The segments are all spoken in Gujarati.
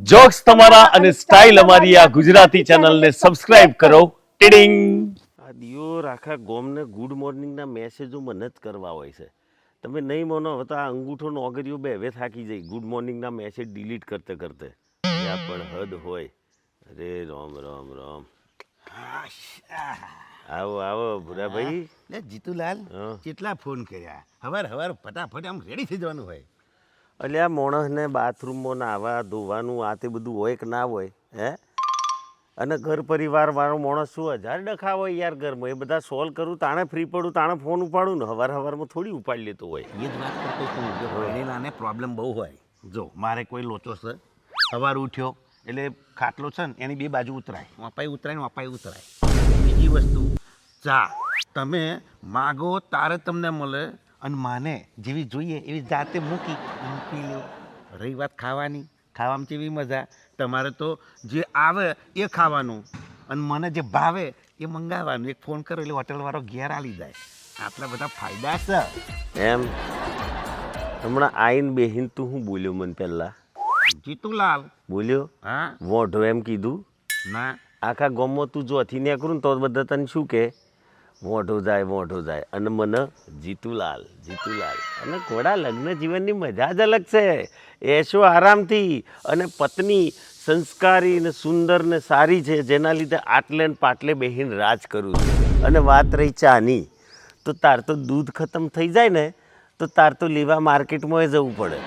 જોક્સ તમારા અને સ્ટાઇલ અમારી આ ગુજરાતી ચેનલને સબસ્ક્રાઇબ કરો. ટીડિંગ. આ દિયોર આખા ગોમને ગુડ મોર્નિંગના મેસેજો મને જ કરવા હોય છે. તમે નહીં માનો હવે તો આ અંગૂઠો નોગરીઓ બે હવે થાકી જાય ગુડ મોર્નિંગના મેસેજ ડિલીટ કરતે કરતે. ત્યાં પણ હદ હોય. અરે રામ રામ રામ. આવો આવો ભૂરાભાઈ. લે જીતુલાલ કેટલા ફોન કર્યા હવાર ફટાફટ આમ રેડી થઈ જવાનું હોય. એટલે આ માણસને બાથરૂમમાં નાવા ધોવાનું આ તે બધું હોય કે ના હોય હે? અને ઘર પરિવાર વાળો માણસ શું 1000 ડખા હોય યાર ઘરમાં. એ બધા સોલ્વ કરું તાણે ફ્રી પડું તાણે ફોન ઉપાડું ને હવારમાં થોડી ઉપાડી લેતો હોય. એ જ વાત કરતો છું કે ભણેલાને પ્રોબ્લેમ બહુ હોય. જો મારે કોઈ લોચો છે સવાર ઉઠ્યો એટલે ખાટલો છે ને એની બે બાજુ ઉતરાય વપાઈ. બીજી વસ્તુ ચા તમે માગો તારે તમને મળે અને માને જેવી જોઈએ એવી જાતે મૂકી લો. રહી વાત ખાવામાં કેવી મજા. તમારે તો જે આવે એ ખાવાનું અને મને જે ભાવે એ મંગાવવાનું. એક ફોન કરો એટલે હોટલવાળો ઘેર આવી જાય. આટલા બધા ફાયદા છે એમ. હમણાં આઈન બેહીન તું હું બોલ્યો મને પહેલાં જીતુલાલ બોલ્યો હા વોઢો એમ કીધું ના આખા ગામમાં તું જોથી નીકળું ને તો બધા તને શું કે વોઢો જાય અને મને જીતુલાલ અને ઘોડા લગ્ન જીવનની મજા જ અલગ છે. એશો આરામથી અને પત્ની સંસ્કારી ને સુંદર ને સારી છે જેના લીધે આટલે ને પાટલે બેહીને રાજ કરું છું. અને વાત રહી ચાની તો તાર તો દૂધ ખતમ થઈ જાય ને તો તાર તો લેવા માર્કેટમાં જવું પડે.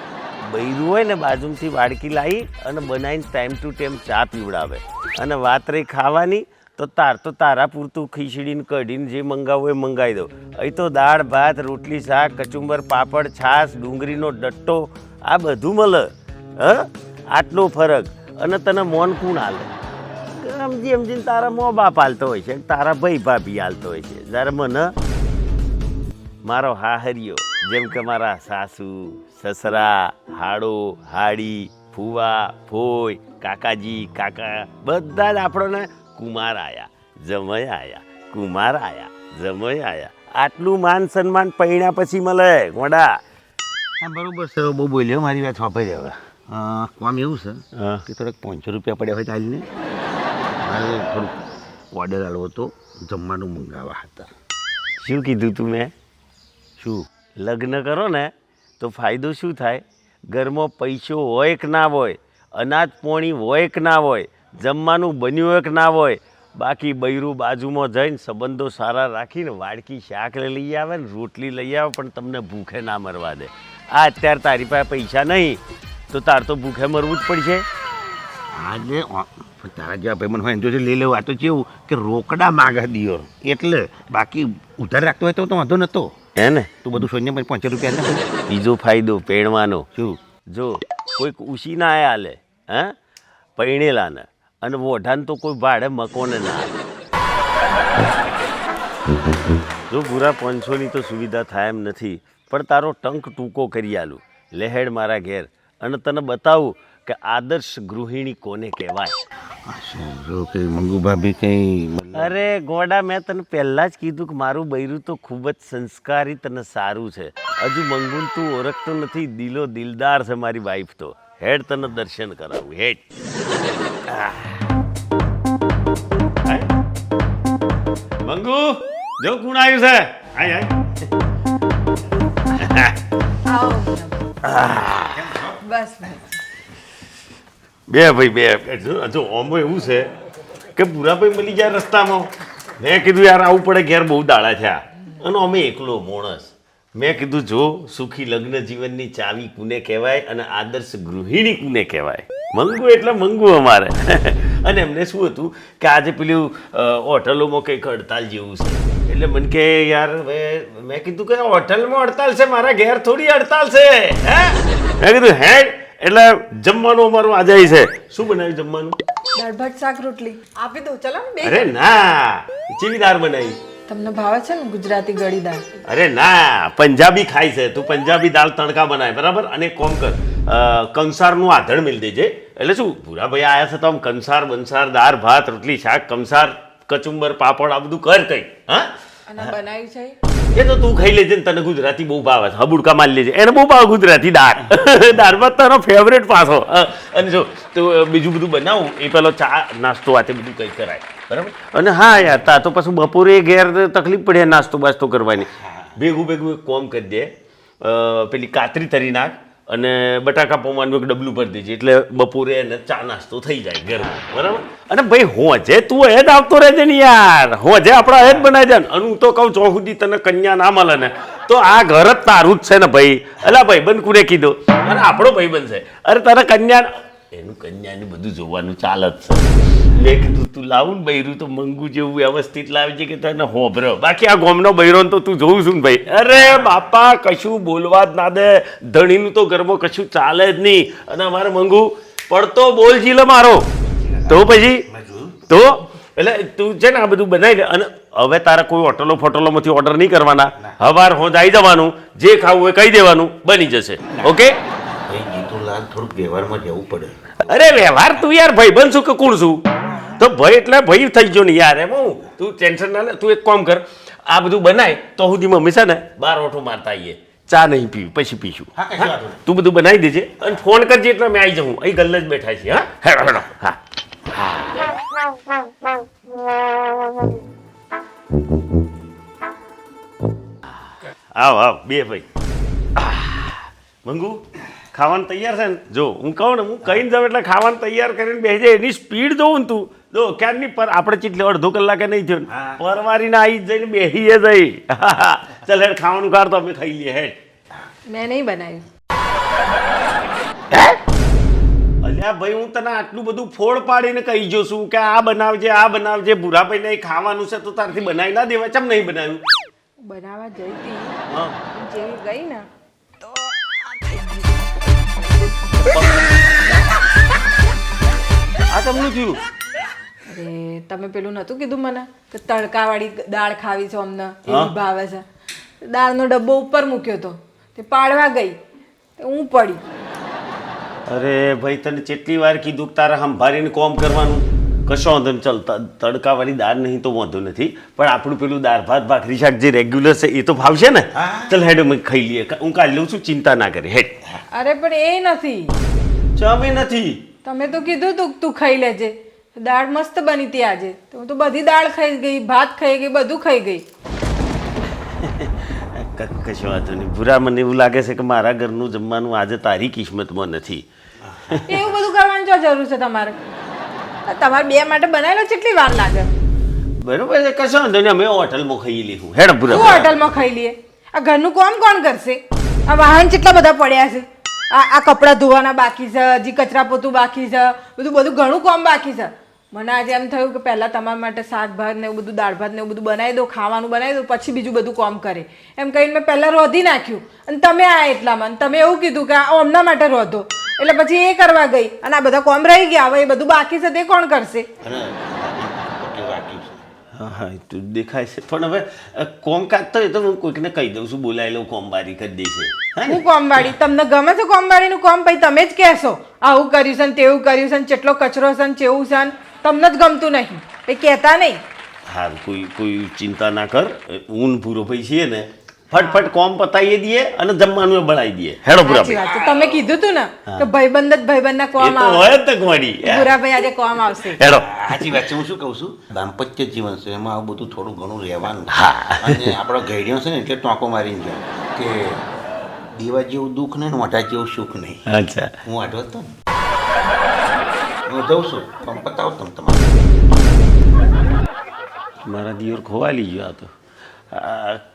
બૈરું હોય ને બાજુથી વાડકી લાવી અને બનાવીને ટાઈમ ટુ ટાઈમ ચા પીવડાવે. અને વાત રહી ખાવાની તો તારા પૂરતું ખીચડીને કઢીને જે મંગાવવું એ મંગાવી દો. અહીં તો દાળ ભાત રોટલી શાક કચુંબર પાપડ છાશ ડુંગળીનો ડટ્ટો આ બધું મળે. આટલો ફરક. અને તને મોન કોણ હાલે? સમજીને તારા મો બાપ હાલતો હોય છે તારા ભાઈ ભાભી હાલતો હોય છે. જ્યારે મને મારો હાહરિયો જેમ કે મારા સાસુ સસરા હાડો હાડી ફુવા ફોઈ કાકાજી કાકા બધા જ આપણને કુમાર આયા જમય આયા આટલું માન સન્માન પૈણ્યા પછી મળે ગોડા. હા બરોબર છે. બહુ બોલ્યો મારી વાત વાપરી હવે. કામ એવું છે કે થોડાક 500 રૂપિયા પડ્યા હોય તો હાલને મારે થોડુંક ઓર્ડર આલવો હતો જમવાનું મંગાવવા હતા. શું કીધું તું મેં? શું લગ્ન કરો ને તો ફાયદો શું થાય? ઘરમાં પૈસો હોય કે ના હોય, અનાજ પોણી હોય કે ના હોય, જમવાનું બન્યું હોય કે ના હોય, બાકી બૈરું બાજુમાં જઈને સંબંધો સારા રાખીને વાડકી શાક લઈ આવે ને રોટલી લઈ આવે પણ તમને ભૂખે ના મરવા દે. આ અત્યારે તારી પાસે પૈસા નહીં તો તાર તો ભૂખે મરવું જ પડશે. આજે તારા જેવા ભાઈ હોય જો લઈ લેવું. આ તો કેવું કે રોકડા માગે દિયો એટલે બાકી ઉધાર રાખતો હોય તો વાંધો નહોતો હે ને. તું બધું સોન્ય 500 રૂપિયા ને. બીજો ફાયદો પેણવાનો શું? જો કોઈક ઉશી ના હાલે પૈણેલાને અને વોઢાને તો કોઈ ભાડે મકોને ના હાલે. જો પૂરા 500ની તો સુવિધા થાય એમ નથી પણ તારો ટંક ટૂંકો કરી આલું લહેડ મારા ઘેર અને તને બતાવું કે આદર્શ ગૃહિણી કોને કહેવાય. મંગુ ભાભી કઈ અરે ગોડા મેં તને પહેલાં જ કીધું કે મારું બૈરું તો ખૂબ જ સંસ્કારી તને સારું છે. હજુ મંગુન તું ઓળખતો નથી. દિલો દિલદાર છે મારી વાઈફ તો. હેડ તને દર્શન કરાવું હેડ. મંગુ જો કોણ આવ્યું છે? આય બસ બે ભાઈ બે. જો ઓમો એવું છે કે પૂરાભાઈ મળી જાય રસ્તામાં. મેં કીધું યાર આવું પડે ઘેર બહુ દાડા થયા અને અમે એકલો માણસ. મેં કીધું જો સુખી લગ્ન જીવનની ચાવી કોને કહેવાય અને આદર્શ ગૃહિણી કોને કહેવાય? મંગુ એટલે મંગુ અમારે. અને એમને શું હતું કે આજે પેલું હોટલોમાં કંઈક હડતાલ જેવું છે એટલે મને કે યાર હવે મેં કીધું કે હોટલમાં હડતાલ છે મારા ઘેર થોડી હડતાલ છે. મેં કીધું હેડ એટલે જમવાનું અમારું આજે છે. શું બનાવ્યું જમવાનું? દાળ ભાત શાક રોટલી આપી દઉં ચલો ને. અરે ના ચીવી દાળ બનાવી. તમને ભાવે છે ને ગુજરાતી ગળી દાળ? અરે ના પંજાબી ખાય છે તું. પંજાબી દાળ તડકા બનાય બરાબર. અને કોમ કર કંસારનું આધણ મિલ દેજે. એટલે શું ભૂરાભાઈ આવ્યા છે તો આમ કંસાર બંસાર દાળ ભાત રોટલી શાક કંસાર કચુંબર પાપડ આ બધું કર કઈ. હા અને બનાવ્યું છે એ તો તું ખાઈ લેજે ને, તને ગુજરાતી બહુ ભાવે છે, હબુડકા મારી લેજે, એને બહુ ભાવે ગુજરાતી દાળ. દાળમાં તારો ફેવરેટ પાછો. અને જો તું બીજું બધું બનાવું એ પેલો ચા નાસ્તો આ તે બધું કંઈ કરાય, બરાબર. અને હા યાર, તા તો પછી બપોરે ઘેર તકલીફ પડે નાસ્તો બાસ્તો કરવાની. ભેગું ભેગું એક કોમ કરી દે, પેલી કાતરી તરી નાખ અને બટાકા પૌવાનું એક ડબલું ભરી દેજે, એટલે બપોરે એને ચા નાસ્તો થઈ જાય ઘરમાં, બરાબર. અને ભાઈ હોજે તું એ જ આવતો રહેજે ને યાર, હોજે આપણા એ જ બનાવી દે ને. અને હું તો કહું છો સુધી તને કન્યા ના મળે ને તો આ ઘર જ તારું જ છે ને ભાઈ. અલા ભાઈ બંધ કુને કીધું, અને આપણો ભાઈ બનશે. અરે તારે કન્યા એનું કન્યાને બધું જોવાનું ચાલ જ છે. મેં કીધું તું લાવું ને બૈરું તો મંગુ જેવું વ્યવસ્થિત લાવજે કે તને હોભરો. બાકી આ ગોમનો બૈરો તો તું જોઉં છું ને ભાઈ, અરે બાપા કશું બોલવા જ ના દે, ધણીનું તો ઘરમાં કશું ચાલે જ નહીં. અને અમારે મંગુ પડતો બોલ જીલો મારો તો પછી તો એટલે તું છે ને આ બધું બનાવી દે. અને હવે તારે કોઈ હોટલો ફોટલોમાંથી ઓર્ડર નહીં કરવાના, હવાર હોજ આવી જવાનું, જે ખાવું એ કહી દેવાનું, બની જશે. ઓકે જીતુલાલ, થોડુંક વ્યવહારમાં જવું પડે. અરે વ્યવહાર તું યાર ભાઈ બન છું કે કોણ છું? તો ભાઈ એટલે ભાઈ થઈ ગયો ને યાર, એમ હું તું ટેન્શન ના લે. તું એક કામ કર, આ બધું બનાય તો સુધી મમ્મી છે ને બાર ઓઠો મારતા આવીએ, ચા નહીં પીવું પછી પીશું. તું બધું બનાવી દેજે અને ફોન કરજે એટલે મેં આવી જાઉં. અહીં ગલ્લે જ બેઠા છીએ. હા હેડો હેડો. હા આવ આવ બે ભાઈ. મંગુ ખાવાનું તૈયાર છે ને? જો હું કહું ને, હું કહીને જાઉં એટલે ખાવાનું તૈયાર કરીને બેસી જાય. એની સ્પીડ જોઉં ને તું જો ક્યારની પર આપણે ચીટલે અડધો કલાકે નહીં થયો ને પરવારીને આવી જઈને બેસીએ જઈ. ચાલ હેડ ખાવાનું કાઢ તો અમે ખાઈ લઈએ. હેડ. મેં નહીં બનાવ્યું. અલ્યા ભાઈ હું તને આટલું બધું ફોડ પાડીને કહી જો છું કે આ બનાવજે આ બનાવજે, ભૂરાભાઈ નહીં ખાવાનું છે તો તારથી બનાવી ના દેવાય. ચમ નહીં બનાવ્યું? બનાવવા જઈ હતી, હા જેવી ગઈ ને તો આ તમનું થયું. અરે તમે પેલું નતું કીધું મને કે તડકાવાળી દાળ ખાવી છે અમને, એવી ભાવે છે. દાળનો ડબ્બો ઉપર મૂક્યો તો તે પાડવા ગઈ તે હું પડી. અરે ભાઈ તને કેટલી વાર કીધું કે તારે સંભાળીને કોમ કરવાનું. કશો વાંધો નહીં, ચાલ તડકાવાળી દાળ નહીં તો વાંધો નથી, પણ આપણું પેલું દાળ ભાત ભાખરી શાક જે રેગ્યુલર છે એ તો ભાવશે ને? ચાલ હેડ અમે ખાઈ લઈએ, હું કાઢી લઉં છું, ચિંતા ના કરી. હેડ. અરે પણ એ નથી, ચમે નથી. તમે તો કીધું તું ખાઈ લેજે. દાળ મસ્ત બની હતી આજે, તો હું તો બધી દાળ ખાઈ ગઈ, ભાત ખાઈ ગઈ, બધું ખાઈ ગઈ. કશો વાંધો નહીં ભૂરા, મને એવું લાગે છે કે મારા ઘરનું જમવાનું આજે તારી કિસ્મતમાં નથી. એવું બધું કરવાની શું જરૂર છે તમારે? તમારે બે માટે બનાવેલો કેટલી વાર લાગે? બરોબર છે, કશો વાંધો નહીં, અમે હોટલમાં ખાઈ લઈશું. હેડ ભૂરા. શું હોટલમાં ખાઈ લઈએ? આ ઘરનું કોણ કરશે? આ વાહન કેટલા બધા પડ્યા છે, આ કપડાં ધોવાના બાકી છે, હજી કચરા પોતું બાકી છે, બધું ઘણું કામ બાકી છે. મને આજે એમ થયું કે પહેલાં તમારા માટે શાક ભાત ને એવું બધું, દાળ ભાત ને એવું બધું બનાવી દો, ખાવાનું બનાવી દો, પછી બીજું બધું કામ કરે એમ કહીને મેં પહેલાં રોધી નાખ્યું. અને તમે આ એટલામાં તમે એવું કીધું કે આ અમના માટે રોધો, એટલે પછી એ કરવા ગઈ અને આ બધા કોમ રહી ગયા. હવે એ બધું બાકી છે તે કોણ કરશે? હા એ તો દેખાય છે, પણ હવે કોમ કાઢતો હોય તો હું કોઈકને કહી દઉં છું, બોલાવી લઉં, કોમવારી કરી દેશે. હું કોમવાળી? તમને ગમે છે કોમવાળીનું કામ? પછી તમે જ કહેશો આવું કર્યું છે ને તેવું કર્યું છે ને કેટલો કચરો છે ને ચેવું છે ને, તમને જ ગમતું નહીં એ કહેતા નહીં. હા કોઈ ચિંતા ના કર, ઊન ભૂરો ભાઈ છીએ ને ફટફટ કોમ પતાવી દઈએ અને જમવાનું બનાવી દઈએ. હેડો ભૂરા સાચી વાત છે, તમે કીધું તું ને કે ભાઈબંધ જ ભાઈબંધના કોમ તો આવે. હોય જ તો ગોડી. ભૂરાભાઈ આજે કોમ આવશે. હેડો. સાચી વાત છે. હું શું કહું છું, દાંપત્ય જીવન છે એમાં આવું બધું થોડું ઘણું રહેવાનું. હા. અને આપણો ઘેડિયો છે ને એટલે ટોંકો મારીને જાય કે દીવા જેવું દુઃખ નહીં ને મોઢા જેવું સુખ નહીં. અચ્છા. હું આટલો હતો ને, હું જઉં છું, પણ પતાવો તમે તમારે. મારા દિયોર ખોવાલી ગયો આ તો.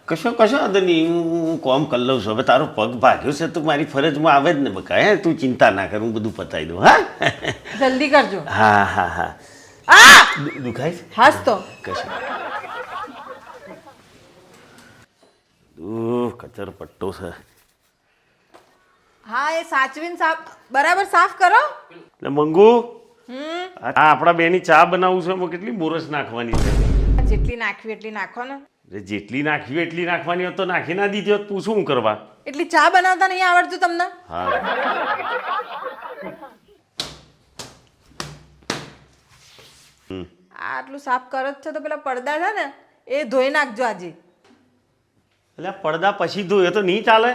કશો વાંધો નહીં, હું કોમ કરી લઉં છું. હવે તારો પગ ભાગ્યો છે તો મારી ફરજમાં આવે જ ને બકા. હે તું ચિંતા ના કર, હું બધું પતાવી દઉં. હા જલ્દી કરજો. હા હા હા. આ દુખાય છે? હાસ તો કશું કચર પટ્ટો છે. હા એ સાચવીને બરાબર સાફ કરો. એટલે મંગુ આ આપણા બેની ચા બનાવું છે, એમાં કેટલી મોરસ નાખવાની છે? જેટલી નાખવી એટલી નાખો ને. જેટલી નાખવી એટલી નાખવાની હોત તો નાખી ના દીધી હોત, તું શું કરવા? એટલી ચા બનાવતા નહીં આવડતું તમને? હા આટલું સાફ કરો જ છે તો પેલા પડદા છે ને એ ધોઈ નાખજો આજે. એટલે પડદા પછી ધોએ તો નહીં ચાલે.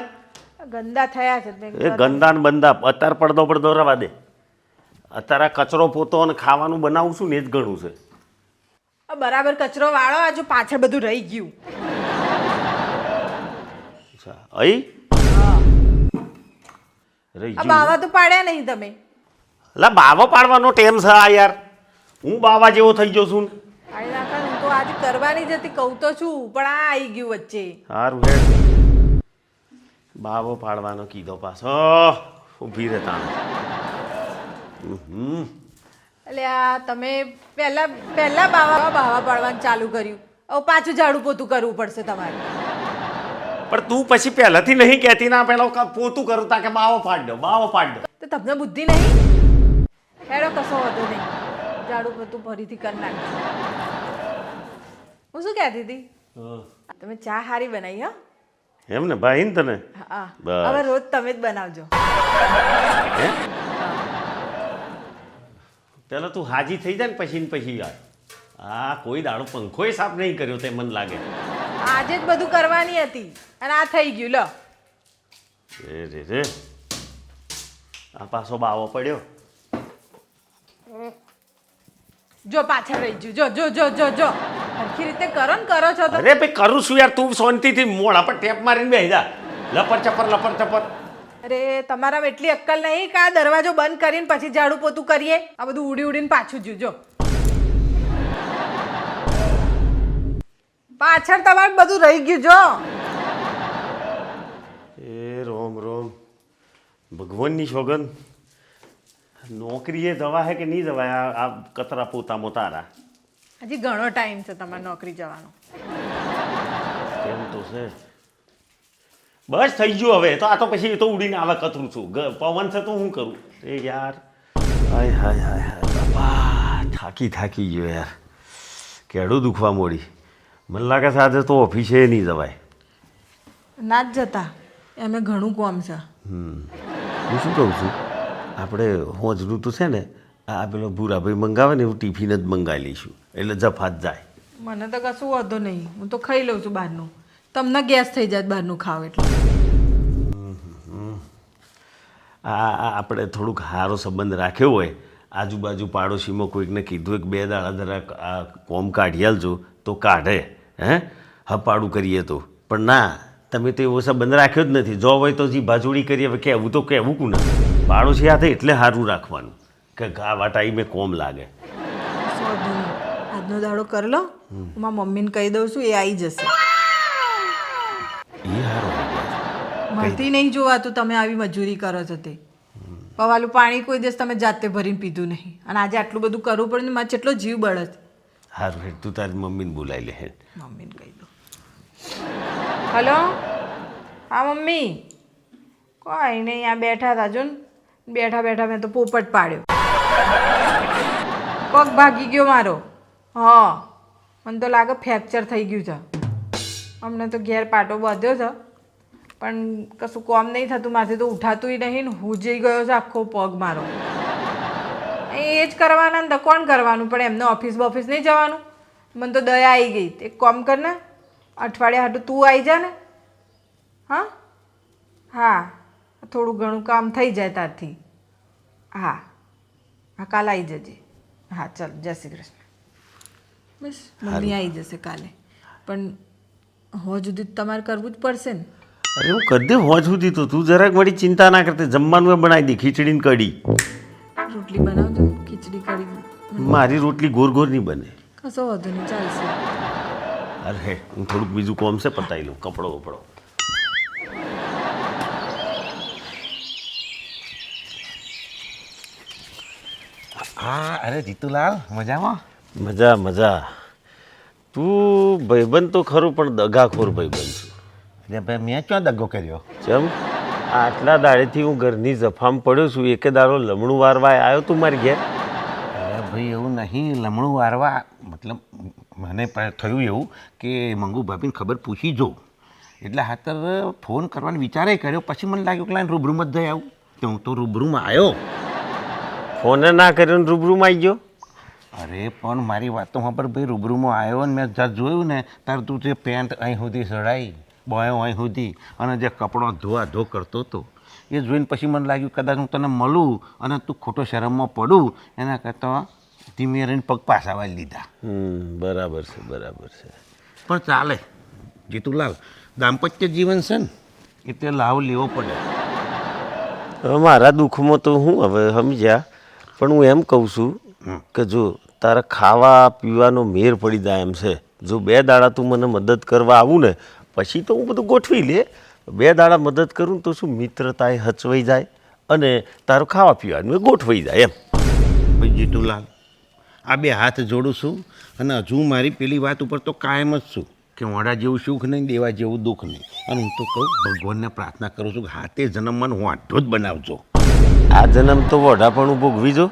ગંદા થયા છે મેં એ ગંદા ને બંદા અત્યારે પડદો રવા દે. અત્યારે આ કચરો પોતો અને ખાવાનું બનાવું છું ને એ જ ઘણું છે. બરાબર કચરો વાળો આ જો પાછળ બધું રહી ગયું. અચ્છા અહીં હા રહી આ ગયું. બાવા તો પાડ્યા નહીં તમે. એટલે બાવો પાડવાનો ટેમ છે આ યાર. હું બાવા જેવો થઈ ગયો છું ને. પાડી નાખવાનું હું તો આજે કરવાની જ હતી કહું તો છું પણ આ આવી ગયું વચ્ચે. સારું હેડ બાવો પાડવાનો કીધો પાછો ઊભી રહેતા. એટલે આ તમે પહેલા બાવા પાડવાનું ચાલુ કર્યું હવે પાછું ઝાડુ પોતું કરવું પડશે તમારે. પણ તું પછી પહેલાથી નહીં કહેતી ના પેલો પોતું કરું તા કે બાવો પાડ દો બાવો પાડ દો. તો તમને બુદ્ધિ નહીં હેડો કશો વાંધો નહીં ઝાડુ પોતું ફરીથી કરી નાખજો. હું શું કહેતી હતી તમે ચા હારી બનાવી હા. એમ ને ભાઈ ને તને હા બસ. હવે રોજ તમે જ બનાવજો. હે પેલા તું હાજી થઈ જાય ને પછી યાર આ કોઈ દાડો પંખોય સાફ નહીં કર્યો તે મને લાગે. આજે જ બધું કરવાની હતી અને આ થઈ ગયું લો. એ રે રે આ પાછો બાવો પડ્યો. જો પાછળ રહી ગયું જો જો જો જો જો સરખી રીતે કરો ને કરો છો તો. અરે ભાઈ કરું છું યાર તું શાંતિથી મોઢા પર ટેપ મારીને બેસી જા. લપર ચપર. અરે તમારામાં એટલી અક્કલ નહીં કે આ દરવાજો બંધ કરીને પછી ઝાડુ પોતું કરીએ. આ બધું ઉડીને પાછું જો પાછળ તમારે બધું રહી ગયું જો. એ રોમ ભગવાનની સોગન નોકરીએ જવા હે કે નહીં જવાય આ કચરા પોતામાં તારા. હજી ઘણો ટાઈમ છે તમારે નોકરી જવાનો. કેમ તો છે બસ થઈ ગયું હવે તો આ તો પછી તો ઉડીને આવે કતરું છું પવન છે તો હું કરું એ યાર. હાય હાય હાય હાય બાપા થાકી ગયો યાર. કેડું દુખવા મોડી. મને લાગે છે આજે તો ઓફિસે નહીં જવાય. ના જ જતા એમે ઘણું કોમ છે. હું શું કહું છું આપણે હોજનું તો છે ને આ પેલો ભૂરાભાઈ મંગાવે ને એવું ટિફિન જ મંગાવી લઈશું એટલે જફાત જાય. મને તો કશું વાંધો નહીં હું તો ખાઈ લઉં છું બહારનું. તમને ગેસ થઈ જાય બહારનું ખાવ એટલે. આપણે થોડુંક સારો સંબંધ રાખ્યો હોય આજુબાજુ પાડોશીમાં કોઈકને કીધું એક બે દાડા જરાક આ કોમ કાઢી આલજો તો કાઢે હપાડું કરીએ તો. પણ ના તમે તો એવો સંબંધ રાખ્યો જ નથી. જો હોય તો જી બાજુડી કરીએ હવે કહેવું તો કહેવું કું ને પાડોશી હાથે એટલે સારું રાખવાનું કે આવા ટાઈમે કોમ લાગે. કશું વાંધો નહીં આજનો દાડો કરી લો હું મારા મમ્મીને કહી દઉં છું એ આવી જશે. એ સારો મળતી નહીં જોવાતું તમે આવી મજૂરી કરો છો તે. પવાલું પાણી કોઈ દિવસ તમે જાતે ભરીને પીધું નહીં અને આજે આટલું બધું કરવું પડે ને મારે કેટલો જીવ બળે. સારું હેડ તું તારી મમ્મીને બોલાવી લે હેડ. મમ્મીને કહી દો. હલો હા મમ્મી કોઈ નહીં આ બેઠા હતા જો ને બેઠા મેં તો પોપટ પાડ્યો. પગ ભાગી ગયો મારો. હા મને તો લાગે ફ્રેક્ચર થઈ ગયું છે. અમને તો ઘેર પાટો બાંધ્યો છે પણ કશું કોમ નહીં થતું મારથી તો ઉઠાતુંય નહીં ને હું જઈ ગયો છે આખો પગ મારો. એ જ કરવાના ને કોણ કરવાનું પણ એમને ઓફિસ નહીં જવાનું. મને તો દયા આવી ગઈ એક કોમ કર ને અઠવાડિયા હાટું તું આવી જા ને. હા થોડું ઘણું કામ થઈ જાય તારથી. હા કાલે આવી જજે. હા ચાલ જય શ્રી કૃષ્ણ. બસ મમ્મી આવી જશે કાલે પણ હો સુધી તમારે કરવું જ પડશે ને. અરે હું કરી દે હોજ સુધી તો તું જરાક મારી ચિંતા ના કરતી. જમવાનું બનાવી દે ખીચડી ને કઢી. રોટલી બનાવજો ખીચડી કઢી. મારી રોટલી ગોર નહીં બને. કશો વાંધો નહીં ચાલશે. અરે હું થોડુંક બીજું કોમ છે પતાવી લઉં કપડો વપડો. હા અરે જીતુલાલ મજામાં. મજા તું ભાઈબંધ તો ખરું પણ દગાખોર ભાઈબંધ છું. એટલે ભાઈ મેં ક્યાં દગો કર્યો. ચમ આટલા દાડેથી હું ઘરની જફામ પડ્યો છું એકે દાડો લમણું વારવા આવ્યો તું મારી ઘેર. અરે ભાઈ એવું નહીં લમણું વારવા મતલબ મને થયું એવું કે મંગુ ભાભીને ખબર પૂછી જો એટલે હાતર ફોન કરવાનો વિચારે કર્યો પછી મને લાગ્યું કે લાઈને રૂબરૂમાં જ જઈ આવું તો હું તો રૂબરૂમાં આવ્યો. ફોને ના કર્યો ને રૂબરૂમાં આવી ગયો. અરે પણ મારી વાત તો પર ભાઈ રૂબરૂમાં આવ્યો ને મેં જ્યાં જોયું ને તાર તું તે પેન્ટ અહીં સુધી ચડાવી બોય હોય સુધી અને જે કપડો ધો કરતો હતો એ જોઈને પછી મને લાગ્યું કદાચ હું તને મળું અને તું ખોટો શરમમાં પડું એના કરતાં ધીમે રહીને પગ પાછા વાળી લીધા. બરાબર છે બરાબર છે. પણ ચાલે જીતુલાલ, દાંપત્ય જીવન છે ને એટલે લાવ લેવો પડે. હવે મારા દુઃખમાં તો હું હવે સમજ્યા, પણ હું એમ કહું છું કે જો તારે ખાવા પીવાનો મેર પડી જાય એમ છે, જો 2 દાડા તું મને મદદ કરવા આવું ને પછી તો હું બધું ગોઠવી લે. 2 દાડા મદદ કરું તો શું મિત્રતાએ હચવાઈ જાય અને તારું ખાવા પીવાનું એ ગોઠવાઈ જાય એમ. ભાઈ જીતુલાલ, આ 2 હાથ જોડું છું અને હજુ મારી પેલી વાત ઉપર તો કાયમ જ છું કે વડા જેવું સુખ નહીં, દેવા જેવું દુઃખ નહીં. અને હું તો કહું ભગવાનને પ્રાર્થના કરું છું કે હાથે જન્મમાં વાંઢો જ બનાવજો. આ જન્મ તો વઢાપણું ભોગવી જો,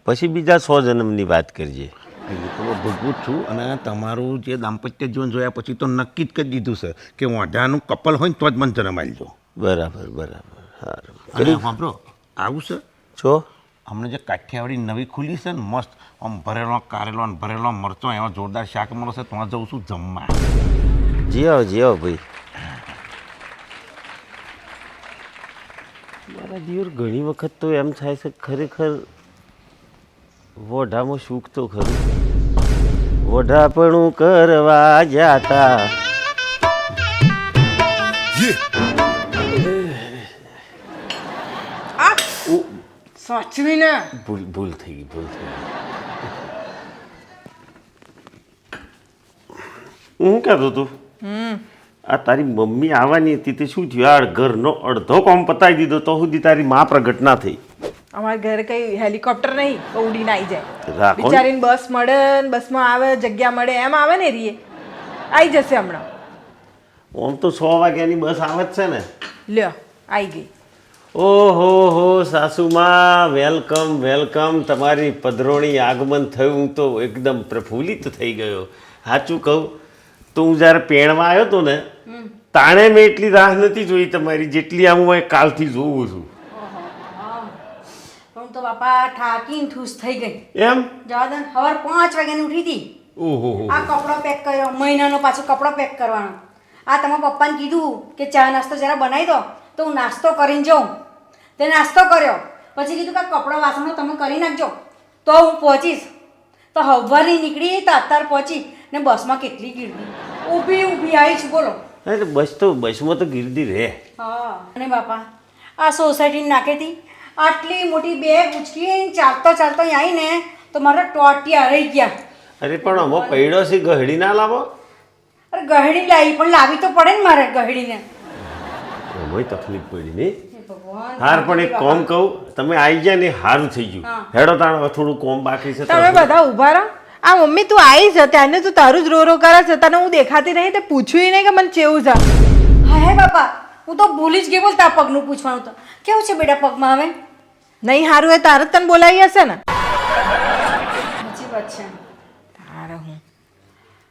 પછી બીજા 100 જન્મની વાત કરજે. એ તો હું ભોગવું જ છું. અને તમારું જે દાંપત્ય જીવન જોયા પછી તો નક્કી જ કરી દીધું છે કે વાંઢાનું કપલ હોય ને તો જ મને જન્મ આલજો. બરાબર બરાબર. સારું અને સાંભળો, આવું છે છો હમણાં જે કાઠિયાવાડી નવી ખુલી છે ને મસ્ત આમ ભરેલો કારેલો ને ભરેલો મરચો એવા જોરદાર શાક મળશે, તો જઉં છું જમવા. જી આવો ભાઈ. મારા દિયોર ઘણી વખત તો એમ થાય છે ખરેખર વઢામાં સુખ તો ખરું. વઢાપણું કરવા જાતા સાચવીને ભૂલ થઈ ગઈ. હું કહેતો તું આ તારી મમ્મી આવવાની હતી તે શું થયું? આ ઘરનો અડધો કામ પતાવી દીધો તો સુધી તારી માં પ્રગટ ના થઈ. અમારા ઘરે કઈ હેલિકોપ્ટર નહીં તો ઉડીને આવી જાય. રાખો ને. બિચારીને બસ મળે ને બસમાં આવે, જગ્યા મળે એમ આવે ને રીએ આવી જશે હમણાં. આમ તો 6 વાગ્યાની બસ આવે જ છે ને. લ્યો આવી ગઈ. ઓહો હો સાસુમાં, વેલકમ વેલકમ. તમારી પધરોણી આગમન થયું, હું તો એકદમ પ્રફુલ્લિત થઈ ગયો. સાચું કહું તો હું જ્યારે પેણવા આવ્યો હતો ને તાણે મેં એટલી રાહ નથી જોઈ તમારી જેટલી આમ હું કાલથી જોઉં છું. હું તો બાપા થાકીને ઠૂસ થઈ ગઈ. એમ? જવા દે ને, સવાર 5 વાગ્યાની ઉઠી હતી. ઓહો આ કપડો પેક કર્યો, મહિનાનો પાછો કપડો પેક કરવાનો. આ તમારા પપ્પાને કીધું કે ચા નાસ્તો જરા બનાવી દો તો હું નાસ્તો કરીને જાઉં. તે નાસ્તો કર્યો, પછી કીધું કે કપડો વાસણો તમે કરી નાખજો તો હું પહોંચીશ. તો હવારની નીકળી તો અત્યારે પહોંચી ને બસમાં કેટલી ગીરદી ઊભી આવી છું બોલો. એટલે બસમાં તો ગીરદી રહે. હા અને બાપા આ સોસાયટીની નાખેથી આટલી મોટી બેગ ઉચકીને ચાલતો આવીને તો મારા ટોટિયા રહી ગયા. અરે પણ આમાં પૈડો છે, ગહડી ના લાવો. અરે ગહડી લાવી પણ લાવી તો પડે ને મારે ગહડીને. એમાંય તકલીફ પડી નહીં. હે ભગવાન. હાર પણ એક કોમ કહું, તમે આવી ગયા ને સારું થઈ ગયું. હેડો તાણ થોડું કોમ બાકી છે. તમે બધા ઊભા રહો. આ મમ્મી તું આવી છે ત્યાંને તું તારું જ રો કરે છે, તને હું દેખાતી નહીં તે પૂછ્યું નહીં કે મને કેવું છે. હા હે બાપા, હું તો ભૂલી જ ગઈ બોલ તારા પગનું પૂછવાનું. તો કેવું છે બેટા પગમાં હવે? નહીં સારું હોય તારે જ તને બોલાવી હશે ને. સાચી વાત છે. તારે હું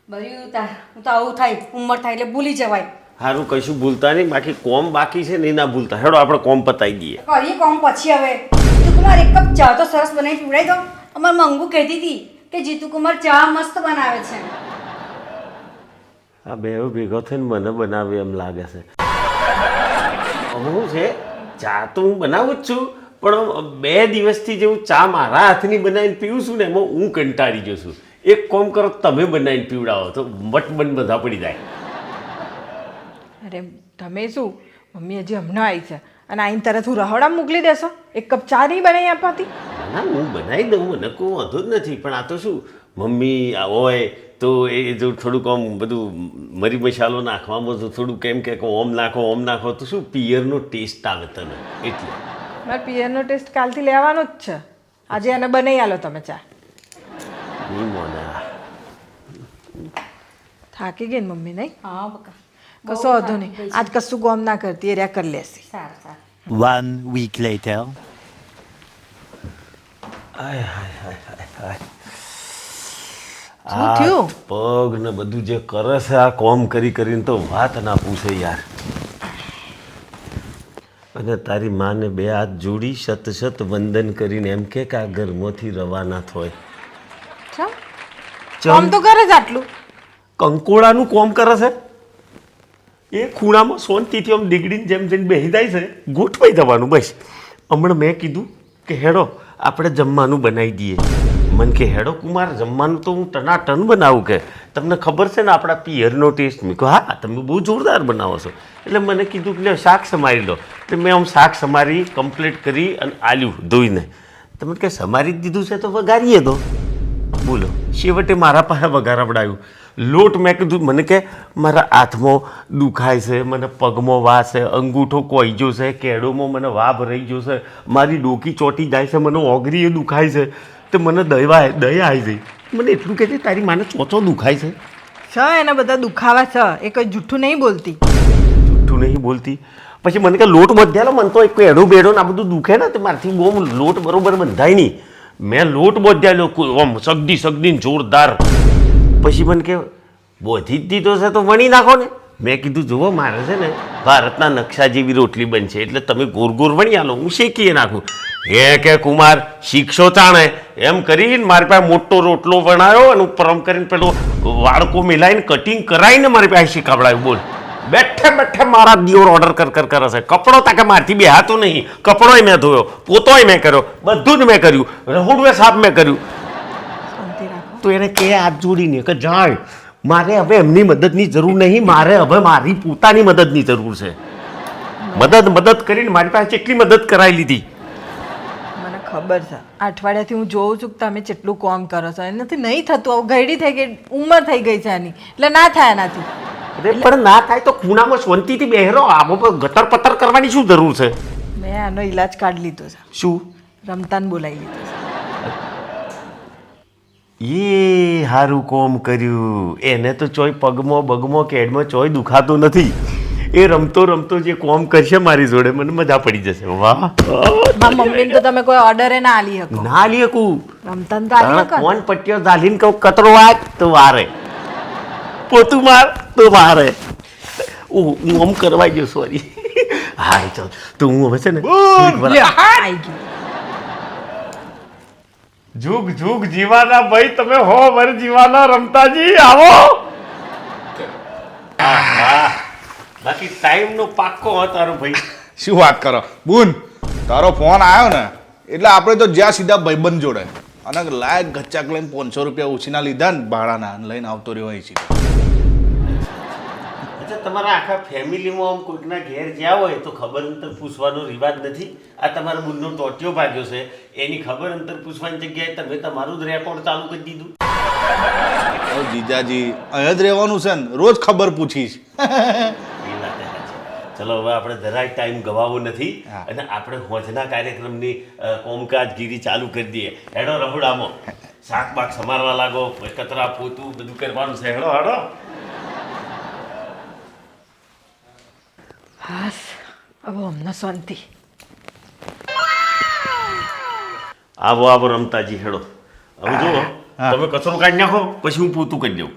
બર્યું તાર હું તો આવું થાય ઉંમર થાય એટલે ભૂલી જવાય. સારું કશું ભૂલતા નહીં, બાકી કોમ બાકી છે નહીં ના ભૂલતા. હેડો આપણે કોમ પતાવી દઈએ. કરીએ કોમ પછી હવે. જીતુકુમાર એક કપ ચા તો સરસ બનાવી પીવડાવી દો. અમાર મંગુ કહેતી હતી કે જીતુકુમાર ચા મસ્ત બનાવે છે. આ બે ભેગો થઈને મને બનાવે એમ લાગે છે. હું છે ચા તો હું બનાવું જ છું, પણ 2 દિવસથી જે હું ચા મારા હાથની બનાવીને પીવું છું ને એમાં હું કંટાળી ગયો છું. એક કોમ કરો, તમે બનાવીને પીવડાવો તો મટબન બધા પડી જાય. અરે તમે શું, મમ્મી હજી હમણાં આવી છે અને આઈને તરત હું રહોડામાં મોકલી દેશો? એક કપ ચા નહીં બનાવી આપવાથી? ના હું બનાવી દઉં, મને કોઈ વાંધો જ નથી. પણ આ તો શું મમ્મી હોય તો એ જો થોડુંક આમ બધું મરી મસાલો નાખવામાં તો થોડું કેમ કે ઓમ નાખો તો શું પિયરનો ટેસ્ટ આવે તને એટલે. મારે પિયરનો ટેસ્ટ કાલથી લેવાનો જ છે. આજે એને બનાવી આલો તમે ચા. નહીં મોને થાકી ગઈ ને મમ્મી નહીં? હા બકા. કશો વાંધો નહીં, આજ કશું ગોમ ના કરતી એ રહ્યા કરી લેશે. સારું. 1 week later. શું થયું? પગ ને બધું જે કરે છે આ કોમ કરીને તો વાત ના પૂછે યાર. અને તારી માને 2 હાથ જોડી શત વંદન કરીને એમ કે આ ઘરમાંથી રવાના થોય. કોમ તો કરે જ આટલું. કંકોડાનું કોમ કરે છે. એ ખૂણામાં શાંતિથી આમ દીકડીને જેમ જેમ બેસી જાય છે ગોઠવાઈ જવાનું બસ. હમણાં મેં કીધું કે હેડો આપણે જમવાનું બનાવી દઈએ. મને કે હેડો કુમાર જમવાનું તો હું ટનાટન બનાવું કે તમને ખબર છે ને આપણા પિયરનો ટેસ્ટ. મેં કહ્યું હા તમે બહુ જોરદાર બનાવો છો. એટલે મને કીધું કે લે શાક સમારી લો. એટલે મેં આમ શાક સમારી કમ્પ્લીટ કરી અને આલ્યું ધોઈને. તમે કે સમારી જ દીધું છે તો વઘારીએ દો. બોલો છેવટે મારા પાસે વઘારવડાયું. લોટ મેં કીધું મને કે મારા હાથમાં દુખાય છે, મને પગમાં વા છે, અંગૂઠો કોઈ ગયો છે, કેળોમાં મને વાભ રહી ગયો છે, મારી ડોકી ચોટી જાય છે, મને ઓગરી એ દુખાય છે. તો મને દયા આવી ગઈ. મને એટલું કહે છે તારી માને ચોચો દુખાય છે. એના બધા દુખાવા છે, એ કોઈ જૂઠું નહીં બોલતી. જુઠ્ઠું નહીં બોલતી. પછી મને કે લોટ બધ્યાલો મને તો એક એડો બેડો ને આ બધું દુખે ને તો મારથી બહુ લોટ બરોબર બંધાય નહીં. મેં લોટ બધ્યાલો આમ સગદીને જોરદાર. પછી મને કે બોધી જ દીધો છે તો વણી નાખો ને. મેં કીધું જુઓ મારે છે ને ભારતના નકશા જેવી રોટલી બનશે એટલે તમે ગોર ગોર વણી આલો હું શેકીએ નાખું. એ કે કુમાર શીખશો તાણે એમ કરીને મારી પાસે મોટો રોટલો બનાવ્યો અને ઉપર આમ કરીને પેલો વાળકો મિલાઈને કટિંગ કરાવીને મારી પાસે શીખવડાવ્યું. બોલ બેઠે બેઠે મારા દિયોર ઓર્ડર કરે છે. કપડો તાકે મારથી બેહાતો નહીં. કપડોય મેં ધોયો, પોતોય મેં કર્યો, બધું જ મેં કર્યું, રહોડવે સાફ મેં કર્યું. તો એને કે હાથ જોડીને કે જાય મારે હવે એમની મદદની જરૂર નહીં, મારે હવે મારી પોતાની મદદની જરૂર છે. મદદ કરીને મારી પાસે કેટલી મદદ કરાવી લીધી. મને ખબર છે અઠવાડિયાથી હું જોઉં છું કે તમે કેટલું કામ કરો છો. એનાથી નહીં થતું. આવું ઘરડી થઈ ગઈ, ઉંમર થઈ ગઈ છે આની, એટલે ના થાય એનાથી. અરે પણ ના થાય તો ખૂણામાં શાંતિથી બેહરો. આમાં ગતર પતર કરવાની શું જરૂર છે? મેં આનો ઈલાજ કાઢી લીધો છે. શું? રમતાને બોલાવી લીધો છે. એ સારું કોમ કર્યું. એને તો ચોય પગમાં બગમાં કેડમાં ચોય દુખાતું નથી. એ રમતો રમતો જે કોમ કરશે મારી જોડે મને મજા પડી જશે. વાહ મારા મમ્મીને તો તમે કોઈ ઓર્ડર ના આલી શકો. ના લે કું રમતાને તો આલી શકો. કોણ પટ્ટીઓ ઝાલીને કહું કતરો વાગ તો વારે, પોતું માર તો વારે. હું આમ કરવાઈ ગયો સોરી. હા ચાલ તો હું હવે છે ને આવી ગયું. જુગ જુગ જીવાના ભાઈ તમે હો વર જીવાના રમતાજી આવો. બાકી ટાઈમ નો પાક્કો હો તારો ભાઈ. શું વાત કરો બુન, તારો ફોન આવ્યો ને એટલે આપણે તો જ્યાં સીધા ભાઈબંધ જોડે અને લાયક ગચ્ચાક લઈને 500 રૂપિયા ઓછીના લીધા ને ભાડાના લઈને આવતો રહ્યો હોય છે. તમારા આખા ફેમિલીમાં આમ કોઈકના ઘેર જ્યાં હોય તો ખબર અંતર પૂછવાનો રિવાજ નથી. આ તમારા બુનનો ટોટિયો ભાગ્યો છે એની ખબર અંતર પૂછવાની જગ્યાએ તમે તમારું જ રેકોર્ડ ચાલુ કરી દીધું. ઓ જીજાજી અહીંયા જ રહેવાનું છે ને, રોજ ખબર પૂછીશ. એ વાત સાચી. ચલો હવે આપણે જરાય ટાઈમ ગવાવો નથી અને આપણે હોજના કાર્યક્રમની કોમકાજગીરી ચાલુ કરી દઈએ. હેડો રહોડામાં શાક બાક સમારવા લાગો, કચરા પોતું બધું કરવાનું છે. હેડો હેડો. હાસ હવે અમને શાંતિ. આવો આવો રમતાજી હેડો. હવે જુઓ તમે કચરો કાઢી નાખો પછી હું પોતું કરી દઉં.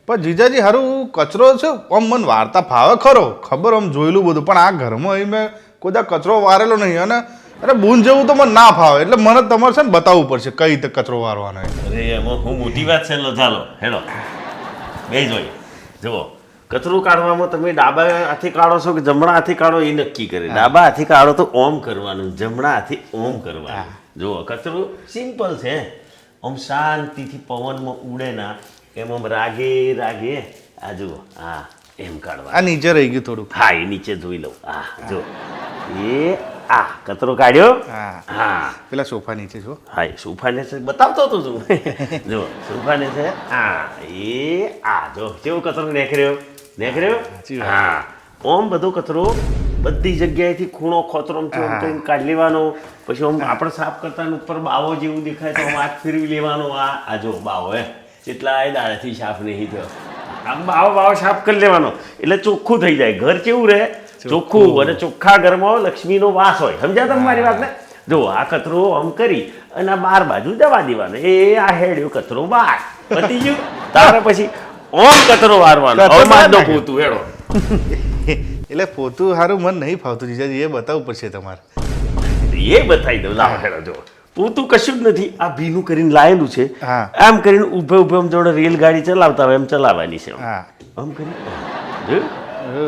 પણ જીજાજી હારું કચરો છે આમ મને વાર્તા ફાવે ખરો, ખબર આમ જોયેલું બધું, પણ આ ઘરમાં અહીં મેં કોઈ દા કચરો વારેલો નહીં અને અરે બૂન જેવું તો મને ના ફાવે એટલે મને તમારે છે ને બતાવવું પડશે કઈ રીતે કચરો વારવાનો. અરે એમાં હું મોટી વાત છે. ચાલો હેડો બે જોઈએ. જુઓ કચરું કાઢવામાં તમે ડાબા હાથે કાઢો છો કે જમણા હાથે કાઢો એ નક્કી કરે. ડાબા હાથે કાઢો તો ઓમ કરવાનું, જમણા હાથે ઓમ કરવાનું. જુઓ કચરું સિમ્પલ છે. આમ શાંતિથી પવનમાં ઉડે ના એમ આમ રાગે રાગે આ જુઓ હા એમ કાઢવા. આ નીચે રહી ગયું થોડું. હા એ નીચે જોઈ લઉં. હા જો એ આ કચરો કાઢ્યો. હા હા પેલા સોફા નીચે છો. હા એ સોફાને છે બતાવતો હતો તું. જો સોફાને છે હા એ આ જો કેવો કચરો નેકર્યો. હા ઓમ બધો કચરો બધી જગ્યાએથી ખૂણો ખોતરોમથી ઓમ કરીને કાઢી લેવાનો. પછી આમ આપણે સાફ કરતા ઉપર બાવો જેવું દેખાય તો આમ હાથ ફેરવી લેવાનો. આ જો બાવો એટલા એ દાડેથી સાફ નહીં થયો. આમ બાવો સાફ કરી લેવાનો એટલે ચોખ્ખું થઈ જાય. ઘર કેવું રહે? ચોખ્ખું. અને ચોખ્ખા ઘરમાં લક્ષ્મીનો વાસ હોય. સમજ્યા તમે મારી વાતને? જો આ કચરો આમ કરી અને આ બાર બાજુ જવા દેવાનો. એ આ હેડ્યો કચરો બાર પતી ગયું. તારે પછી ઓમ કચરો વારવાનો. પોતું હેડો. એટલે પોતું સારું મને નહીં ફાવતું જીજાજી, એ બતાવવું પડશે તમારે. એ બતાવી દઉં. લાવો હેડો. જો પોતું કશું જ નથી. આ ભીનું કરીને લાયેલું છે. હા. આમ કરીને ઉભે આમ જોડે રેલગાડી ચલાવતા હોય એમ ચલાવવાની છે. હા આમ કરી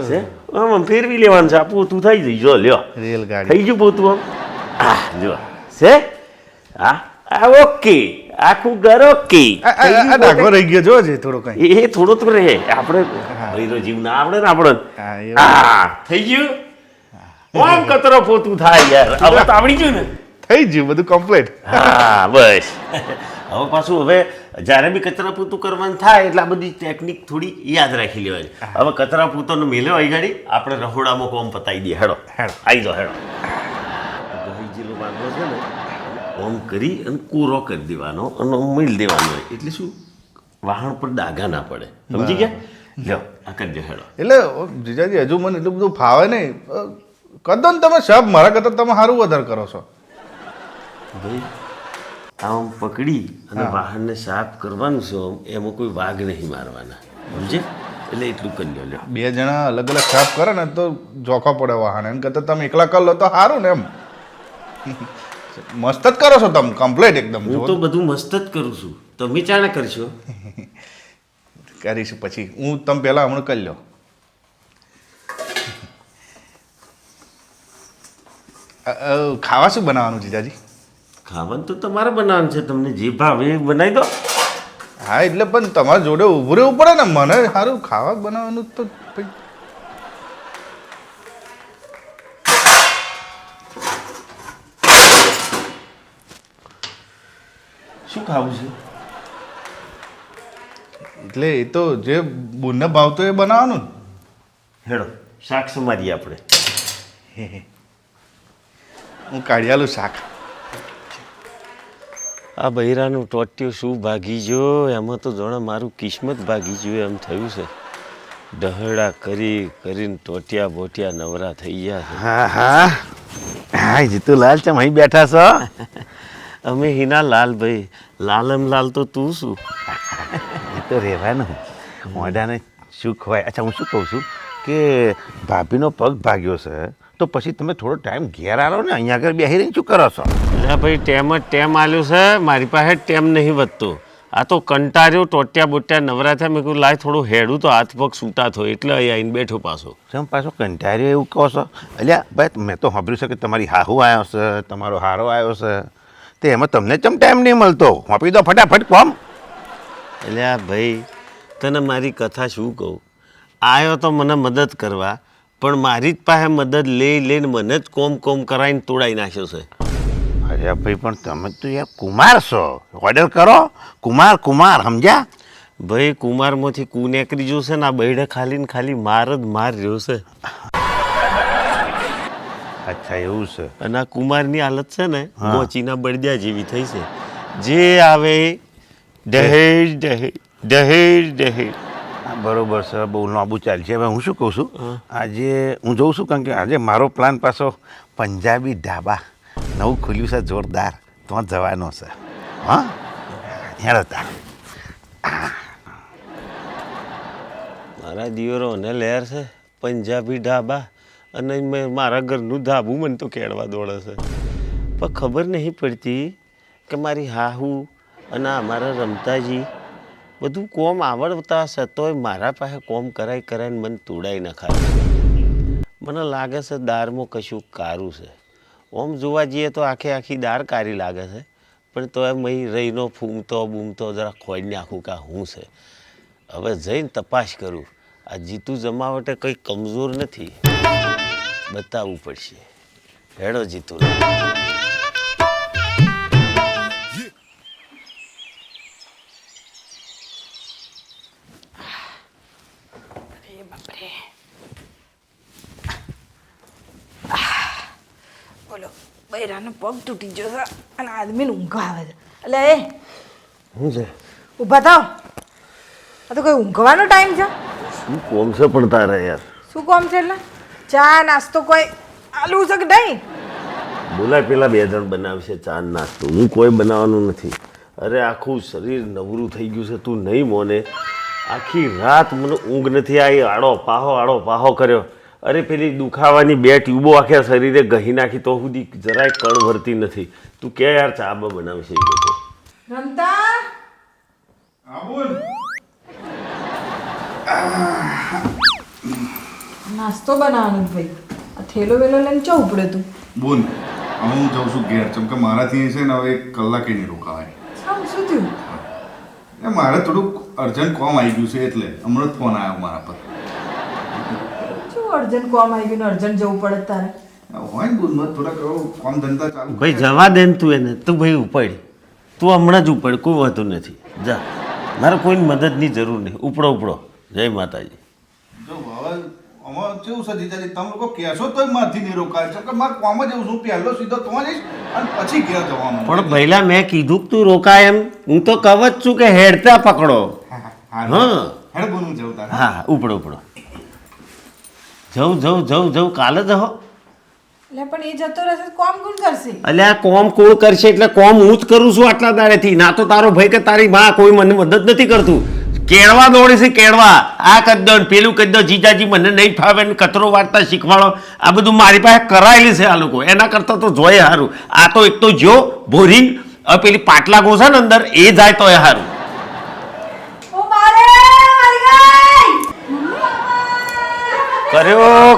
છે આમ ફેરવી લેવાનું છે આ પોતું થઈ જઈ જો લ્યો રેલગાડી થઈ ગયું પોતું આમ જો છે હા આ ઓકે આખું ઘર ઓકે આ ડાઘો રહી ગયો જો છે થોડો કઈ એ થોડો તો રહે આપણે ભાઈનો જીવ ના આપણે ને આપણે હા, એ હા થઈ ગયું આમ કતરો પોતું થાય યાર હવે તો આવડી ગયું ને થઈ ગયું બધું કમ્પ્લીટ હા બસ હવે પાછું હવે જ્યારે બી કચરા પૂતું કરવાનું થાય એટલે આ બધી ટેકનિક થોડી યાદ રાખી લેવાની હવે કચરા પૂતોનો મેલ્યો આવી ગાડી આપણે રહોડામાં કોમ પતાવી દઈએ હેડો આવી જાઓ હેડો દહીં જેલો વાંધો છે ને ઓમ કરી અને કોરો કરી દેવાનો અને ઓમ મેલ દેવાનો એટલે શું વાહણ પર ડાઘા ના પડે સમજી ગયા લ્યો આ કરી દો હેડો એટલે જીજાજી હજુ મને એટલું બધું ફાવે નહીં કદો ને તમે સાહેબ મારા કરતાં તમે સારું વધારે કરો છો ભાઈ આમ પકડી અને વાહનને સાફ કરવાનું છે આમ એમાં કોઈ વાઘ નહીં મારવાના સમજે એટલે એટલું કરી લ્યો બે જણા અલગ અલગ સાફ કરે ને તો જોખો પડે વાહન એમ કરતાં તમે એકલા કરી લો તો સારું ને એમ મસ્ત જ કરો છો તમે કમ્પ્લીટ એકદમ હું તો બધું મસ્ત જ કરું છું તમે ચાણે કરશો કરીશું પછી હું તમે પહેલાં હમણાં કરી લો ખાવા શું બનાવવાનું જીજાજી ખાવાનું તો તમારે બનાવવાનું છે તમને જે ભાવે એ બનાવી દો હા એટલે પણ તમારા જોડે ઊભું રહેવું પડે ને મને સારું ખાવા બનાવવાનું તો પછી શું ખાવું છે એટલે એ તો જે બુનને ભાવતો એ બનાવવાનું હેડો શાક સમારીએ આપણે ને હું કાઢિયાલું શાક આ બૈરાનું ટોટિયું શું ભાગી ગયો એમાં તો જાણે મારું કિસ્મત ભાગી ગયું એમ થયું છે ડહડા કરી કરીને ટોટિયા બોટિયા નવરા થઈ ગયા છે હા હા હા જીતુલાલ ચમ અહીં બેઠા છો અમે હિના લાલભાઈ લાલમ લાલ તો તું શું એ તો રહેવાનું મોઢાને સુખ હોય અચ્છા હું શું કહું છું કે ભાભીનો પગ ભાગ્યો છે તો પછી તમે થોડો ટાઈમ ઘેર આવો ને અહીંયા આગળ બેસી રહીને શું કરો છો એટલે ભાઈ ટેમ જ ટેમ આલ્યો છે મારી પાસે ટેમ નહીં વધતો આ તો કંટાળ્યો ટોટિયા બોટિયા નવરા થયા મેં કહ્યું લાય થોડું હેડું તો હાથ પગ છૂટા થયો એટલે અહીં આવીને બેઠો પાછો જેમ પાછો કંટાળ્યો એવું કહો છો અલ્યા ભાઈ મેં તો સાંભળ્યું છે કે તમારી હાહુ આવ્યો છે તમારો હારો આવ્યો છે તે એમાં તમને ચમ ટાઈમ નહીં મળતો આપી દો ફટાફટ કોમ એટલે આ ભાઈ તને મારી કથા શું કહું આવ્યો તો મને મદદ કરવા પણ મારી જ પાસે મદદ લઈને મને જ કોમ કોમ કરાવીને તોડાઈ નાખ્યો છે અરે ભાઈ પણ તમે તો યાર કુમાર છો ઓર્ડર કરો કુમાર કુમાર સમજ્યા ભાઈ કુમારમાંથી કુ નીકળી જશે ને આ બૈડે ખાલી ને ખાલી માર જ માર રહ્યો છે અચ્છા એવું છે અને આ કુમારની હાલત છે ને મોચીના બળદિયા જેવી થઈ છે જે આવે દહેજ દહેજ દહેજ દહેજ હા, બરોબર સર બહુ લાંબુ ચાલશે હવે હું શું કહું છું આજે હું જોઉં છું કારણ કે આજે મારો પ્લાન પાછો પંજાબી ઢાબા નવું ખુલ્યું છે જોરદાર તો જવાનો છે હા હેડો તાર મારા દિયોરો અને લહેર છે પંજાબી ઢાબા અને મારા ઘરનું ધાબું મને તો કેળવા દોડે છે પણ ખબર નહીં પડતી કે મારી હાહુ અને અમારા રમતાજી બધું કોમ આવડતા છતોય મારા પાસે કોમ કરાઈને મને તોડાઈ નખાય મને લાગે છે દાળમાં કશું કારું છે ઓમ જોવા જઈએ તો આખી દાળ કારી લાગે છે પણ તો એમ રહીનો ફૂમતો બૂમતો જરા ખોઈ નાખું કે હું છે હવે જઈને તપાસ કરું આ જીતુ જમાવટે કંઈ કમજોર નથી બતાવવું પડશે હેડો જીતુ બોલો બૈરાનો પગ તૂટી ગયો છે અને આદમીને ઊંઘ આવે છે એટલે એ શું છે ઊભા થાવ આ તો કોઈ ઊંઘવાનો ટાઈમ છે શું કોમ છે પણ તારે યાર શું કોમ છે એટલે ચા નાસ્તો કોઈ આલુ છે કે નહીં બોલાય પેલા 2 જણ બનાવશે ચા નાસ્તો હું કોઈ બનાવવાનું નથી અરે આખું શરીર નવરું થઈ ગયું છે તું નહીં મોને આખી રાત મને ઊંઘ નથી આવી આડો પાહો કર્યો અરે પેલી દુખાવાની 2 ટ્યુબો આખા શરીરે ગહી નાખી તો સુધી જરાય કણ ભરતી નથી તું કે યાર ચા બનાવશે એ લોકો રમતા નાસ્તો બનાવવાનો જ ભાઈ. આ થેલો વેલો લઈને ચો ઉપડે તું. બોલ હવે હું જાઉં છું ઘેર કેમ કે મારાથી છે ને હવે 1 કલાકે નહીં રોકાવાય. સાવ શું થયું? એ મારે થોડુંક અર્જન્ટ કોમ આવી ગયું છે એટલે હમણાં જ ફોન આવ્યો મારા પર. શું અર્જન્ટ કોમ આવી ગયું ને અર્જન્ટ જવું પડે તારે? હોય ને બોલ થોડાક કોમ ધંધા ચાલુ. ભાઈ જવા દે ને તું એને, તું ભાઈ ઉપાડ, તું હમણાં જ ઉપાડ, કોઈ વાંધો નથી. જા, મારે કોઈની મદદની જરૂર નહીં. ઉપડો ઉપડો. જય માતાજી. જો હવે આમાં કેવું છે જીજાજી, તમે લોકો કહેશો તોય મારથી નહીં રોકાય છે કે મારે કોમ જ એવું છું, પહેલો સીધો તો જઈશ અને પછી ઘેર જવાનું. પણ પહેલા મેં કીધું કે તું રોકાય એમ. હું તો કહું જ છું કે હેડતા પકડો. હા હેડ બોલું જવું તારે. હા, ઉપડો ઉપડો. જવું કાલે જ હો. એટલે પણ એ જતો રહેશે તો કોમ કોણ કરશે? અલ્યા કોમ કોણ કરશે એટલે કોમ હું જ કરું છું આટલા દાડેથી. ના તો તારો ભાઈ કે તારી માં કોઈ મને મદદ નથી કરતું. કેળવા દોડે છે કેળવા. આ કરી દો ને પેલું કરી દો, જીજાજી મને નહીં ફાવે ને કચરો વાળતા શીખવાડો. આ બધું મારી પાસે કરાયેલી છે આ લોકો. એના કરતાં તો જોઈએ સારું. આ તો એક તો જો ભોરીને પેલી પાટલા ગોસા ને અંદર એ જાય તો એ સારું. ઓ મારે મરી ગઈ.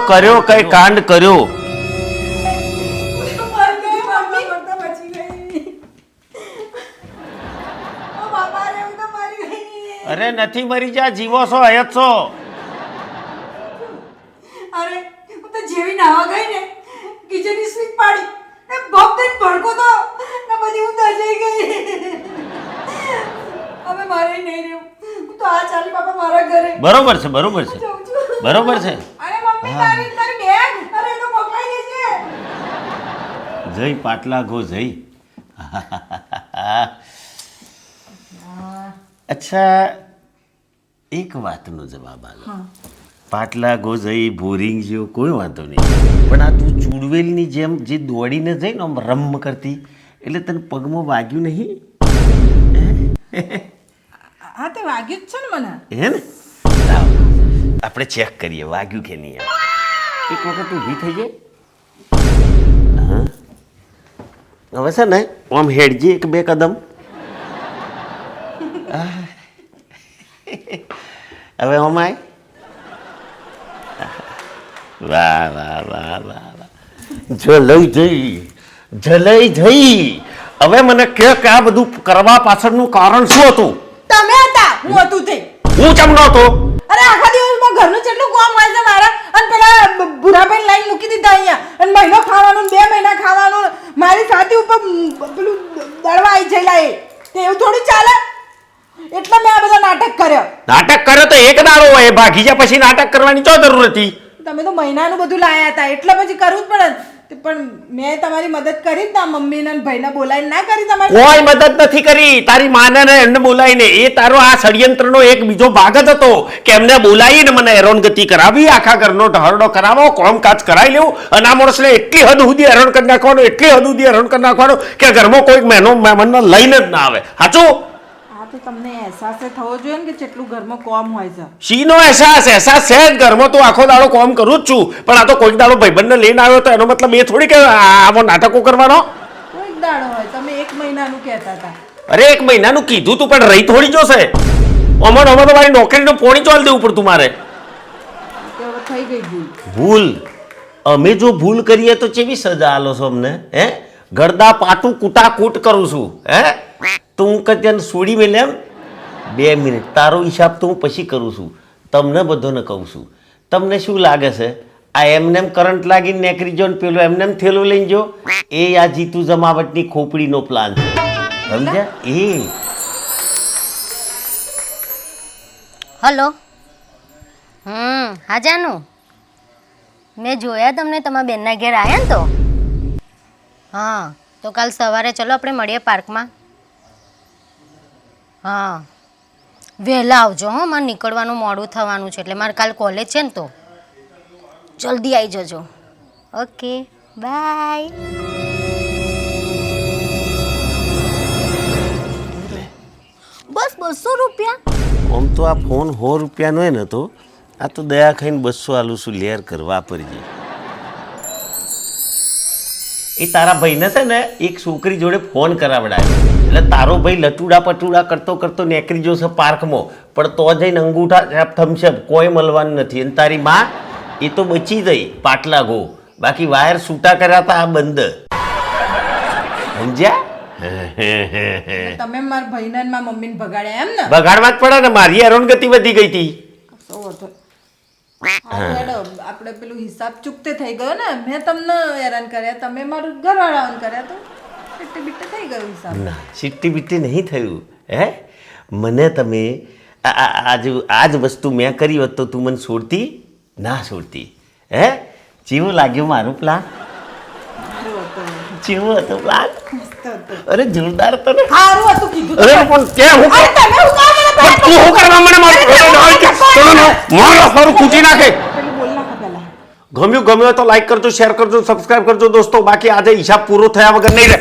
કર્યો કઈ કાંડ કર્યો. અરે નથી મરી જા, જીવો છો, હયત છો. અરે હું તો જેવી નાવા ગઈ ને કિચનની સ્વીચ પાડી એ બમ દઈને ભડકો તો ને પછી હું દજાઈ ગઈ. હવે મારે નહીં રહેવું. હું તો આ ચાલી બાપા મારા ઘરે બરોબર છે જાઉં છું. બરોબર છે. અરે મમ્મી તારી બેગ. અરે એ તો મોકલાઈ દેજે. જય પાટલા ગો જય. અચ્છા, એક વાતનો જવાબ આલો. પાટલા ગો જઈ બોરિંગ જેવો કોઈ વાંધો નહીં, પણ આ તું ચૂડવેલની જેમ જે દોડીને જઈ ને આમ રમ કરતી એટલે તને પગમાં વાગ્યું નહીં? હા તે વાગ્યું જ છે ને મને. હે ને? લાવ, આપણે ચેક કરીએ વાગ્યું કે નહીં. એક વખત ઊભી થઈ જાય. હા, હવે છે ને આમ હેડજી 1-2 કદમ. હવે અમાય. વાહ. જલઈ જઈ. હવે મને કે આ બધું કરવા પાછળનું કારણ શું હતું? તમે હતા, હું હતું તે. હું ચમ નહોતો. અરે આખા દિવસમાં ઘરનું કેટલું કામ હોય છે મારા, અને પેલા બુઢાભાઈ લાઈન મૂકી દીધા અહીંયા, અને મહિનો ખાવાનું 2 મહિના ખાવાનું, મારી સાથે ઉપર પેલું દળવા આવી જયેલા એ. તે એવું થોડી ચાલે? એટલે મેં આ બધા નાટક કર્યો. નાટક કર્યો તો એક દાડો હોય, ભાગી જા પછી નાટક કરવાની ચો જરૂર હતી? તમે તો મહિનાનું બધું લાયા હતા એટલે પછી કરવું જ પડે. પણ મેં તમારી મદદ કરી જ ના, મમ્મીને અને ભાઈને બોલાવીને ના કરી તમારી? કોઈ મદદ નથી કરી. તારી માને ને એમને બોલાવીને. એ તારો આ ષડયંત્રનો એક બીજો ભાગ જ હતો કે એમને બોલાવીને મને હેરાનગતિ કરાવી, આખા ઘરનો ઢહરડો કરાવો, કામકાજ કરાવી લેવું, અને આ માણસને એટલી હદ સુધી હેરાન કરી નાખવાનો, કે ઘરમાં કોઈ મહેમાનને લઈને જ ના આવે. સાચું? આ તો તમને અહેસાસ થવો જોઈએ ને કે કેટલું ઘરમાં કોમ હોય છે. શીનો અહેસાસ છે જ. ઘરમાં તો આખો દાડો કામ કરું જ છું, પણ આ તો કોઈક દાડો ભાઈબંધને લઈને આવ્યો તો એનો મતલબ એ થોડી કે આવો નાટકો કરવાનો. કોઈક દાડો હોય. તમે 1 મહિનાનું કહેતા હતા. અરે 1 મહિનાનું કીધું તું, પણ રહી થોડી જોશે. અમારે તો મારી નોકરીનું પોણી ચાલ દેવું પડતું મારે. તો હવે થઈ ગઈ ભૂલ. ભૂલ? અમે જો ભૂલ કરીએ તો કેવી સજા આલો છો અમને? હે, ગરદા પાટું કૂટાકૂટ કરું છું. હે, તો હું કત્યાને છોડી મેલે એમ? 2 મિનિટ તારો હિસાબ તો હું પછી કરું છું. તમને બધાને કહું છું. તમને શું લાગે છે આ એમનેમ કરંટ લાગીને નેકરી જો ને પેલો એમનેમ થેલો લઈને જો? એ આ જીતુ જમાવટની ખોપડીનો પ્લાન છે, સમજ્યા? એ હલો. હા જાનુ, મેં જોયા તમને તમારા બેનના ઘેર આવ્યા ને તો. હા, તો કાલ સવારે ચલો આપણે મળીએ પાર્કમાં. હા, વહેલા આવજો. હો, મારે નીકળવાનું મોડું થવાનું છે એટલે મારે કાલ કોલેજ છે ને, તો જલ્દી આવી જજો. Okay, by. બસ 200 રૂપિયા? આમ તો આ ફોન 100 રૂપિયાનો હોય ને, તો આ તો દયા ખાઈને 200 આલું છું. લેર કરવા પરજી. એ તારા ભાઈને છે ને એક છોકરી જોડે ફોન કરાવડાયો, એટલે તારો ભાઈ લટુડા પટુડા કરતો નેકરી જોશે પાર્કમાં, પણ તો જઈને અંગૂઠા થમશપ કોઈ મળવાનું નથી. અને તારી માં એ તો બચી ગઈ પાટલા ગો, બાકી વાયર છૂટા કર્યા હતા આ બંધ. સમજ્યા? તમે મારા ભાઈને ને મારા મમ્મીને ભગાડ્યા એમ ને? બગાડવા જ પડે ને, મારી હેરાનગતિ વધી ગઈ હતી. આપણે પેલું હિસાબ ચૂકતે થઈ ગયો ને, મેં તમને હેરાન કર્યા, તમે મારું ઘરવાળાઓને કર્યા, તો બીટ્ટે બીટ્ટે થઈ ગયો હિસાબ. ના, સિટ્ટી બીટ્ટી નહીં થયું. હે, મને તમે આ જ વસ્તુ મેં કરી હોત તો તું મને છોડતી ના છોડતી? હે, કેવું લાગ્યું મારું પ્લાન? કેવું હતું પ્લાન? અરે જોરદાર હતો ને. સારું હતું કીધું. અરે પણ કેમ હું અરે તમે હું કામ મને પણ તું શું કરવા મને મારો ખરું કૂટી નાખે? પેલું બોલ નાખો પહેલા. ગમ્યું હોય તો લાઈક કરજો, શેર કરજો, સબસ્ક્રાઇબ કરજો દોસ્તો. બાકી આજે હિસાબ પૂરો થયા વગર નહીં રહે.